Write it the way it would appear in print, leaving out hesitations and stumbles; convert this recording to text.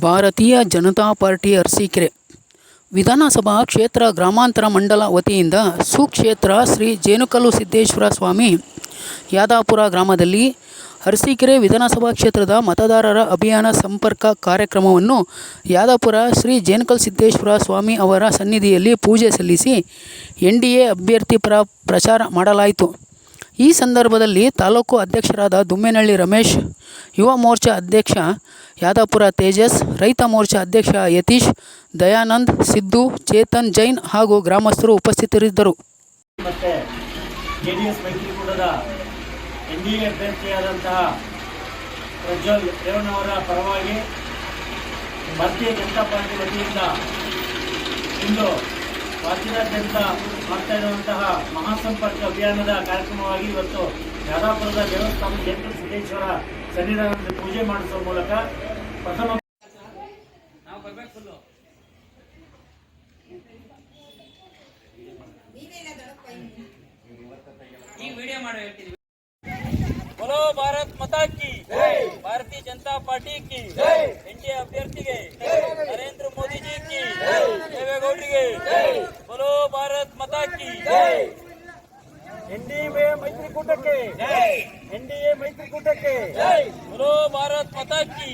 ಭಾರತೀಯ ಜನತಾ ಪಾರ್ಟಿ ಅರಸೀಕೆರೆ ವಿಧಾನಸಭಾ ಕ್ಷೇತ್ರ ಗ್ರಾಮಾಂತರ ಮಂಡಲ ವತಿಯಿಂದ ಸುಕ್ಷೇತ್ರ ಶ್ರೀ ಜೇನುಕಲ್ಲು ಸಿದ್ದೇಶ್ವರ ಸ್ವಾಮಿ ಯಾದಾಪುರ ಗ್ರಾಮದಲ್ಲಿ ಅರಸೀಕೆರೆ ವಿಧಾನಸಭಾ ಕ್ಷೇತ್ರದ ಮತದಾರರ ಅಭಿಯಾನ ಸಂಪರ್ಕ ಕಾರ್ಯಕ್ರಮವನ್ನು ಯಾದಾಪುರ ಶ್ರೀ ಜೇನುಕಲ್ಲು ಸಿದ್ದೇಶ್ವರ ಸ್ವಾಮಿ ಅವರ ಸನ್ನಿಧಿಯಲ್ಲಿ ಪೂಜೆ ಸಲ್ಲಿಸಿ ಎನ್ಡಿಎ ಅಭ್ಯರ್ಥಿ ಪರ ಪ್ರಚಾರ ಮಾಡಲಾಯಿತು. ಈ ಸಂದರ್ಭದಲ್ಲಿ ತಾಲೂಕು ಅಧ್ಯಕ್ಷರಾದ ದುಮ್ಮೇನಹಳ್ಳಿ ರಮೇಶ್, ಯುವ ಮೋರ್ಚಾ ಅಧ್ಯಕ್ಷ ಯಾದಾಪುರ ತೇಜಸ್, ರೈತ ಮೋರ್ಚಾ ಅಧ್ಯಕ್ಷ ಯತೀಶ್, ದಯಾನಂದ್, ಸಿದ್ದು, ಚೇತನ್ ಜೈನ್ ಹಾಗೂ ಗ್ರಾಮಸ್ಥರು ಉಪಸ್ಥಿತರಿದ್ದರು. ಜೆಡಿಎಸ್ ಮೈತ್ರಿಕೂಟದ ಎನ್ಡಿಎ ಅಭ್ಯರ್ಥಿಯಾದಂತಹ ಪ್ರಜ್ವಲ್ ರೇವಣ್ಣವರ ಪರವಾಗಿ ಭಾರತೀಯ ಜನತಾ ಪಾರ್ಟಿ ವತಿಯಿಂದ ಇಂದು ರಾಜ್ಯಾದ್ಯಂತ ಮಾಡ್ತಾ ಇರುವಂತಹ ಮಹಾಸಂಪರ್ಕ ಅಭಿಯಾನದ ಕಾರ್ಯಕ್ರಮವಾಗಿ ಇವತ್ತು ಯಾದಾಪುರದ ದೇವಸ್ಥಾನ ಜೇನುಕಲ್ಲು ಸಿದ್ದೇಶ್ವರ ಸನ್ನಿಧಾನದಲ್ಲಿ ಪೂಜೆ ಮಾಡಿಸುವ ಮೂಲಕ ಪ್ರಥಮ बोलो भारत माता की भारतीय जनता पार्टी की एनडीए अभ्यर्थी नरेंद्र मोदी जी की देवेगौडರಿಗೆ बोलो भारत माता की एनडीए मैत्रिकूटಕ್ಕೆ बोलो भारत माता की